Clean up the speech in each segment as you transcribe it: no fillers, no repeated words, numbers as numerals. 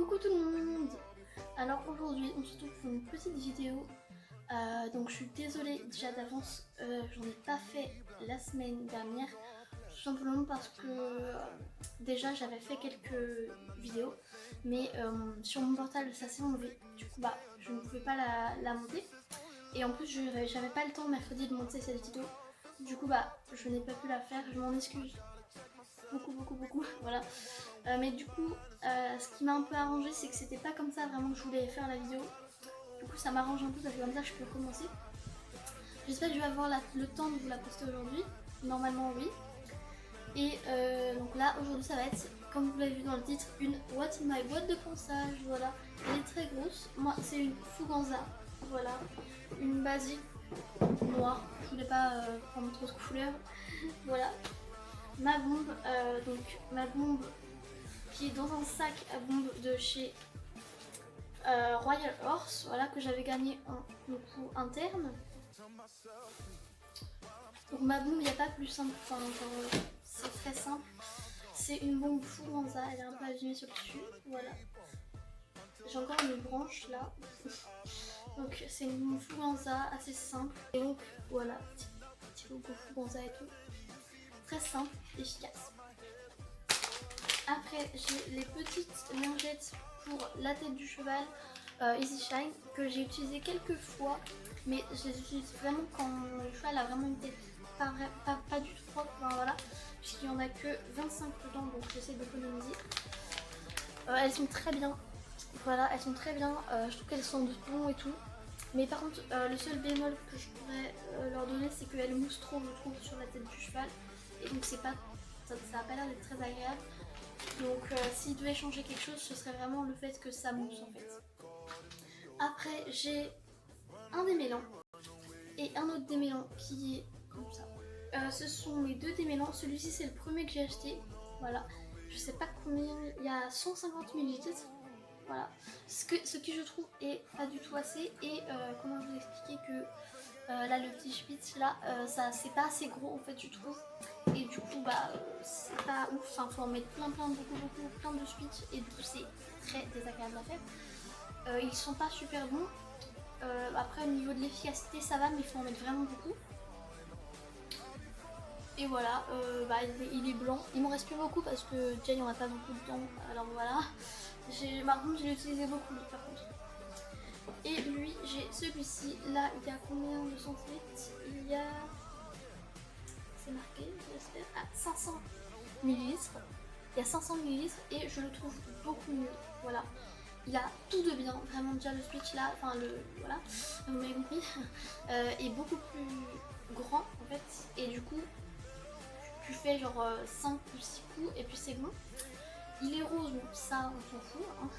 Coucou tout le monde. Alors aujourd'hui on se retrouve pour une petite vidéo. Donc je suis désolée déjà d'avance, j'en ai pas fait la semaine dernière. Tout simplement parce que déjà j'avais fait quelques vidéos. Mais sur mon portable ça s'est enlevé. Du coup je ne pouvais pas la monter. Et en plus j'avais pas le temps mercredi de monter cette vidéo. Du coup je n'ai pas pu la faire, je m'en excuse. Beaucoup, voilà. Mais du coup, ce qui m'a un peu arrangé, c'est que c'était pas comme ça vraiment que je voulais faire la vidéo. Du coup, ça m'arrange un peu parce que comme ça, je peux commencer. J'espère que je vais avoir le temps de vous la poster aujourd'hui. Normalement, oui. Et donc là, aujourd'hui, ça va être, comme vous l'avez vu dans le titre, une What's in my boîte de ponçage. Voilà. Elle est très grosse. Moi, c'est une Fuganza. Voilà. Une basique noire. Je voulais pas prendre trop de couleurs. Voilà. Ma bombe, ma bombe qui est dans un sac à bombe de chez Royal Horse, voilà, que j'avais gagné en coup interne. Donc ma bombe, il n'y a pas plus simple, enfin, c'est très simple. C'est une bombe Fuganza, elle est un peu abîmée sur le dessus, voilà. J'ai encore une branche là. Donc c'est une bombe Fuganza assez simple. Et donc voilà, petit logo Fuganza et tout. Très simple, efficace. Après j'ai les petites lingettes pour la tête du cheval Easy Shine que j'ai utilisé quelques fois, mais je les utilise vraiment quand le cheval a vraiment une tête pas du tout propre, enfin, voilà, puisqu'il n'y en a que 25 dedans, donc j'essaie d'économiser. Elles sont très bien, voilà, elles sont très bien, je trouve qu'elles sont de bon et tout. Mais par contre, le seul bémol que je pourrais leur donner, c'est qu'elles moussent trop, je trouve, sur la tête du cheval. Et donc c'est pas, ça a pas l'air d'être très agréable. Donc s'il devait changer quelque chose, ce serait vraiment le fait que ça mousse en fait. Après j'ai un démêlant et un autre démêlant qui est comme ça. Ce sont mes deux démêlants. Celui-ci c'est le premier que j'ai acheté. Voilà. Je sais pas combien, il y a 150 ml. Voilà. Ce qui je trouve est pas du tout assez. Et comment vous expliquer que là le petit spitz là, ça c'est pas assez gros en fait je trouve. Et du coup c'est pas ouf, enfin faut en mettre plein de spitz et du coup c'est très désagréable à faire. Ils sont pas super bons. Après au niveau de l'efficacité ça va, mais il faut en mettre vraiment beaucoup. Et voilà, il est blanc. Il m'en reste plus beaucoup parce que déjà il n'y en a pas beaucoup de temps. Alors voilà. Par contre je l'ai utilisé beaucoup lui, par contre. Et lui j'ai celui-ci. Là il y a combien de centilitres? Il y a... c'est marqué, j'espère, à 500 ml. Il y a 500 ml et je le trouve beaucoup mieux. Voilà. Il a tout de bien, vraiment déjà le switch là, enfin voilà, vous m'avez compris, est beaucoup plus grand en fait. Et du coup, tu fais genre 5 ou 6 coups et puis c'est bon. Il est rose, donc ça on s'en fout. Hein.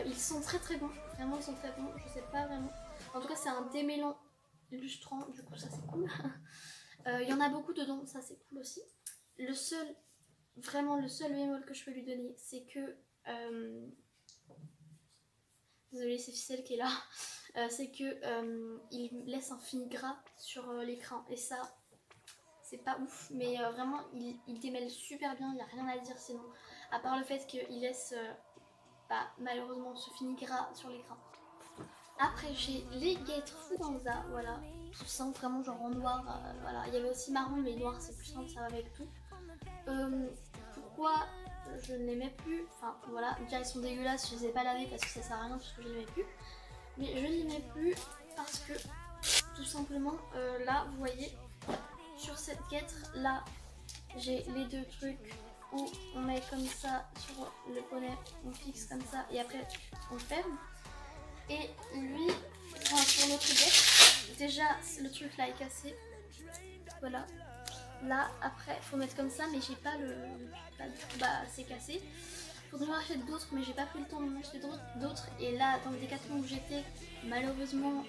Ils sont très bons, vraiment ils sont très bons, je sais pas vraiment. En tout cas c'est un démêlant lustrant, du coup ça c'est cool. Il y en a beaucoup dedans, ça c'est cool aussi. Vraiment le seul bémol que je peux lui donner, c'est que... désolée c'est Ficelle qui est là. C'est que il laisse un fini gras sur l'écran et ça c'est pas ouf, mais vraiment il démêle super bien, il n'y a rien à dire sinon, à part le fait qu'il laisse malheureusement ce fini gras sur l'écran. Après j'ai les guêtres Fuganza, voilà, tout simple, vraiment genre en noir, voilà. Il y avait aussi marron mais noir c'est plus simple, ça va avec tout. Pourquoi je ne les mets plus, enfin voilà, déjà ils sont dégueulasses, je les ai pas lavés parce que ça sert à rien parce que je les mets plus. Mais je ne les mets plus parce que tout simplement là vous voyez sur cette guêtre là j'ai les deux trucs où on met comme ça sur le poney, on fixe comme ça et après on ferme. Et lui, enfin sur notre guêtre, déjà le truc là est cassé, voilà. Là après faut mettre comme ça mais j'ai pas le là, du coup c'est cassé. Faudrait en acheter d'autres mais j'ai pas pris le temps d'en acheter d'autres. Et là dans le Décathlon où j'étais, malheureusement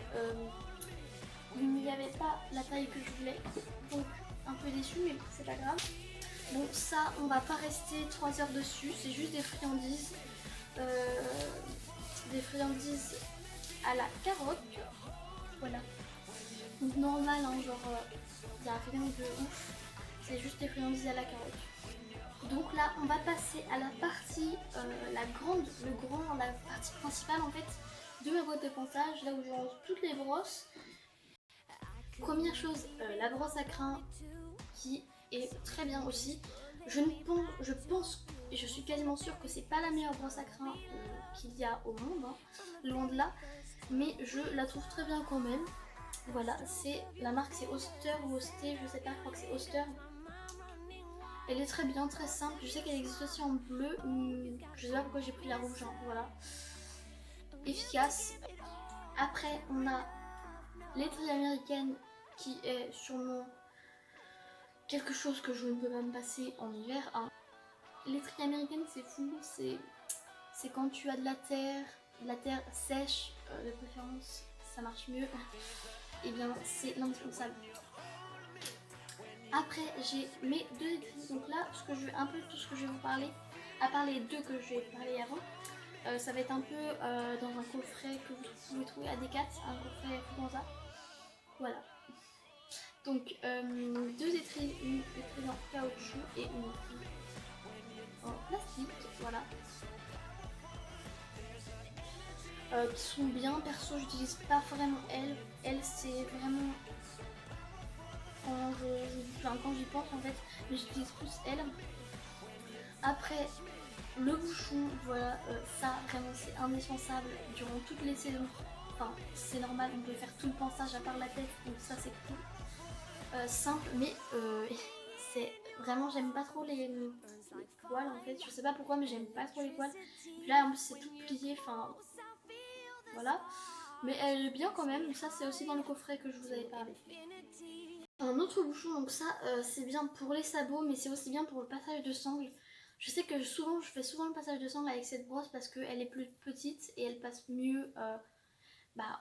il n'y avait pas la taille que je voulais. Donc un peu déçue mais c'est pas grave. Bon ça on va pas rester 3 heures dessus, c'est juste des friandises. Des friandises à la carotte. Voilà. Donc normal hein, genre y a rien de ouf. C'est juste des friandises à la carotte. Donc là, on va passer à la partie, la partie principale en fait de ma boîte de ponçage, là où je range toutes les brosses. Première chose, la brosse à crin qui est très bien aussi. Je pense et je suis quasiment sûre que c'est pas la meilleure brosse à crin qu'il y a au monde, hein, loin de là, mais je la trouve très bien quand même. Voilà, c'est la marque, c'est Oster ou Osté, je sais pas, je crois que c'est Oster. Elle est très bien, très simple. Je sais qu'elle existe aussi en bleu, je sais pas pourquoi j'ai pris la rouge, hein, voilà. Efficace. Après, on a l'étrie américaine qui est sûrement quelque chose que je ne peux pas me passer en hiver, hein. L'étrie américaine, c'est fou, c'est quand tu as de la terre sèche, de préférence, ça marche mieux. Et bien, c'est l'indispensable. Après, j'ai mes deux étriers. Donc là, un peu tout ce que je vais vous parler, à part les deux que j'ai parlé avant, ça va être un peu dans un coffret que vous pouvez trouver à Decat, un coffret Fuganza. Voilà. Donc, deux étriers, une étrier en caoutchouc et une étrier en plastique. Voilà. Qui sont bien. Perso, j'utilise pas vraiment elle. Elle, c'est vraiment quand j'y pense en fait, mais j'utilise plus elle. Après, le bouchon, voilà, ça vraiment c'est indispensable durant toutes les saisons. Enfin, c'est normal, on peut faire tout le ponçage à part la tête, donc ça c'est cool. Simple, mais c'est vraiment, j'aime pas trop les poils en fait. Je sais pas pourquoi, mais j'aime pas trop les poils. Puis là, en plus, c'est tout plié, enfin voilà. Mais elle est bien quand même, ça c'est aussi dans le coffret que je vous avais parlé. Un autre bouchon, donc ça c'est bien pour les sabots, mais c'est aussi bien pour le passage de sangle. Je sais que je fais souvent le passage de sangle avec cette brosse parce qu'elle est plus petite et elle passe mieux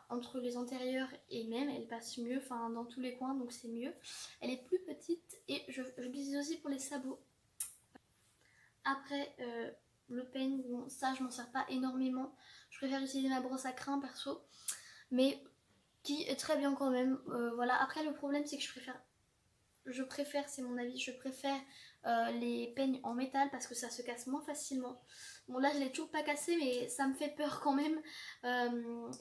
entre les antérieurs et même elle passe mieux, enfin dans tous les coins, donc c'est mieux. Elle est plus petite et je l'utilise aussi pour les sabots. Après le peigne, bon ça je m'en sers pas énormément. Je préfère utiliser ma brosse à crin perso, mais qui est très bien quand même. Voilà. Après le problème c'est que je préfère, c'est mon avis, je préfère les peignes en métal parce que ça se casse moins facilement. Bon là je l'ai toujours pas cassé mais ça me fait peur quand même.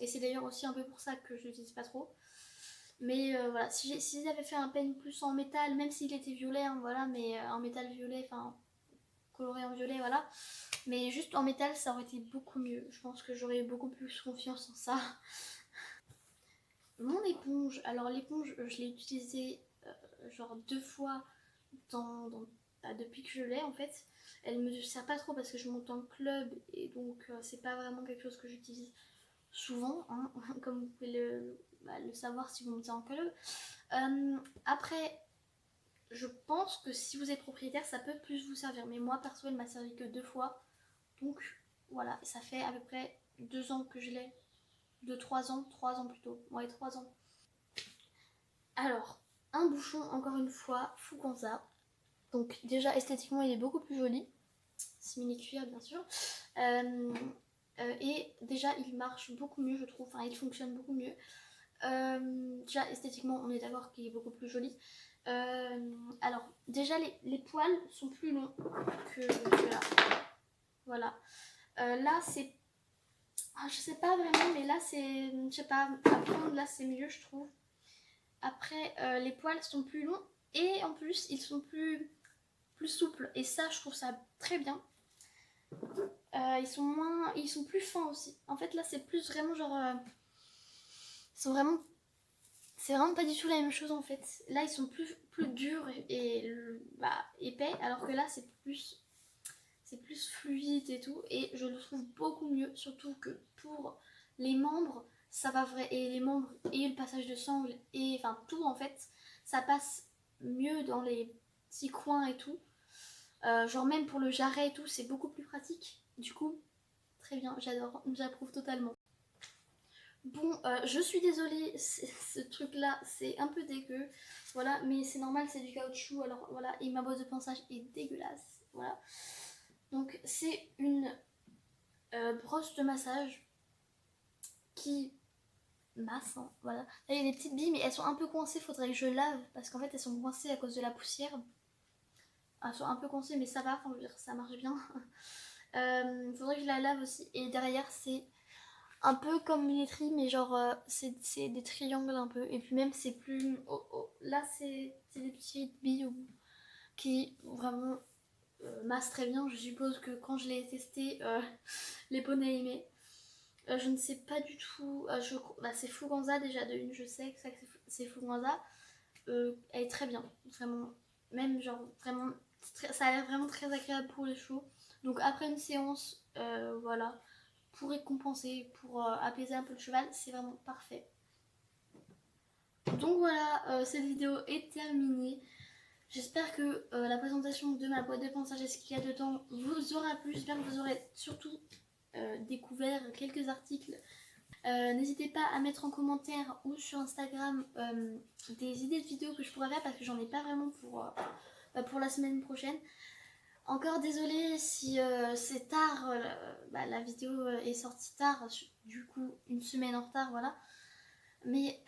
Et c'est d'ailleurs aussi un peu pour ça que je l'utilise pas trop. Mais voilà, si j'avais fait un peigne plus en métal, même s'il était violet, hein, voilà, mais en métal violet, enfin coloré en violet, voilà. Mais juste en métal ça aurait été beaucoup mieux. Je pense que j'aurais eu beaucoup plus confiance en ça. Mon éponge, alors l'éponge je l'ai utilisée genre 2 fois depuis que je l'ai en fait. Elle me sert pas trop parce que je monte en club et donc c'est pas vraiment quelque chose que j'utilise souvent, hein, comme vous pouvez le savoir si vous montez en club. Après, je pense que si vous êtes propriétaire, ça peut plus vous servir. Mais moi, perso, elle m'a servi que 2 fois. Donc voilà, ça fait à peu près 2 ans que je l'ai. 3 ans plutôt. Ouais, 3 ans. Alors, un bouchon, encore une fois, Fuganza. Donc déjà esthétiquement il est beaucoup plus joli, simili cuir bien sûr, et déjà il marche beaucoup mieux je trouve, enfin il fonctionne beaucoup mieux. Déjà esthétiquement on est d'accord qu'il est beaucoup plus joli. Alors déjà les poils sont plus longs que là, voilà. Là c'est, je sais pas vraiment mais là c'est, je sais pas, à prendre là c'est mieux je trouve. Après les poils sont plus longs et en plus ils sont plus souples et ça je trouve ça très bien. Ils sont plus fins aussi. En fait là c'est plus vraiment genre c'est vraiment pas du tout la même chose en fait. Là ils sont plus durs et épais, alors que là c'est plus fluide et tout, et je le trouve beaucoup mieux, surtout que pour les membres ça va vrai, et les membres et le passage de sangle et enfin tout en fait ça passe mieux dans les petits coins et tout. Genre même pour le jarret et tout, c'est beaucoup plus pratique. Du coup, très bien, j'adore, j'approuve totalement. Bon, je suis désolée, ce truc-là, c'est un peu dégueu. Voilà, mais c'est normal, c'est du caoutchouc. Alors voilà, et ma boîte de ponçage est dégueulasse. Voilà. Donc c'est une brosse de massage qui masse, hein, voilà. Là, il y a des petites billes, mais elles sont un peu coincées, faudrait que je lave, parce qu'en fait elles sont coincées à cause de la poussière. elles sont un peu coincées mais ça va, enfin je veux dire ça marche bien. Faudrait que je la lave aussi. Et derrière c'est un peu comme une laiterie mais genre c'est des triangles un peu. Et puis même c'est plus... là c'est des petites billes qui vraiment massent très bien. Je suppose que quand je l'ai testé, les poneys aimaient. Je ne sais pas du tout. Bah, c'est Fuganza déjà de une, je sais que c'est Fuganza. Elle est très bien, vraiment. Même genre vraiment, ça a l'air vraiment très agréable pour les cheveux. Donc après une séance, voilà, pour récompenser, pour apaiser un peu le cheval, c'est vraiment parfait. Donc voilà, cette vidéo est terminée. J'espère que la présentation de ma boîte de ponçage et ce qu'il y a dedans vous aura plu. J'espère que vous aurez surtout découvert quelques articles. N'hésitez pas à mettre en commentaire ou sur Instagram des idées de vidéos que je pourrais faire parce que j'en ai pas vraiment pour la semaine prochaine. Encore désolée si c'est tard, la vidéo est sortie tard, du coup une semaine en retard, voilà. Mais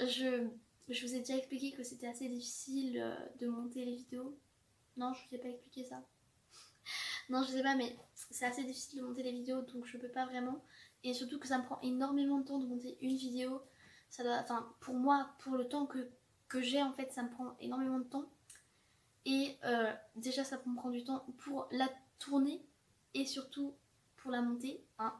je vous ai déjà expliqué que c'était assez difficile de monter les vidéos. Non, je vous ai pas expliqué ça. Non, je sais pas, mais c'est assez difficile de monter les vidéos, donc je peux pas vraiment. Et surtout que ça me prend énormément de temps de monter une vidéo. Ça doit, enfin, pour moi, pour le temps que j'ai, en fait, ça me prend énormément de temps. Et déjà, ça me prend du temps pour la tourner et surtout pour la monter. Hein.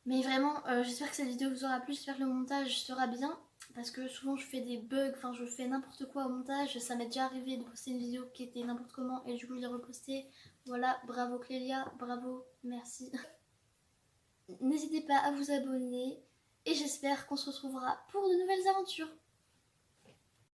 Mais vraiment, j'espère que cette vidéo vous aura plu, j'espère que le montage sera bien. Parce que souvent je fais des bugs, enfin je fais n'importe quoi au montage. Ça m'est déjà arrivé de poster une vidéo qui était n'importe comment et du coup je l'ai repostée. Voilà, bravo Clélia, bravo, merci. N'hésitez pas à vous abonner et j'espère qu'on se retrouvera pour de nouvelles aventures.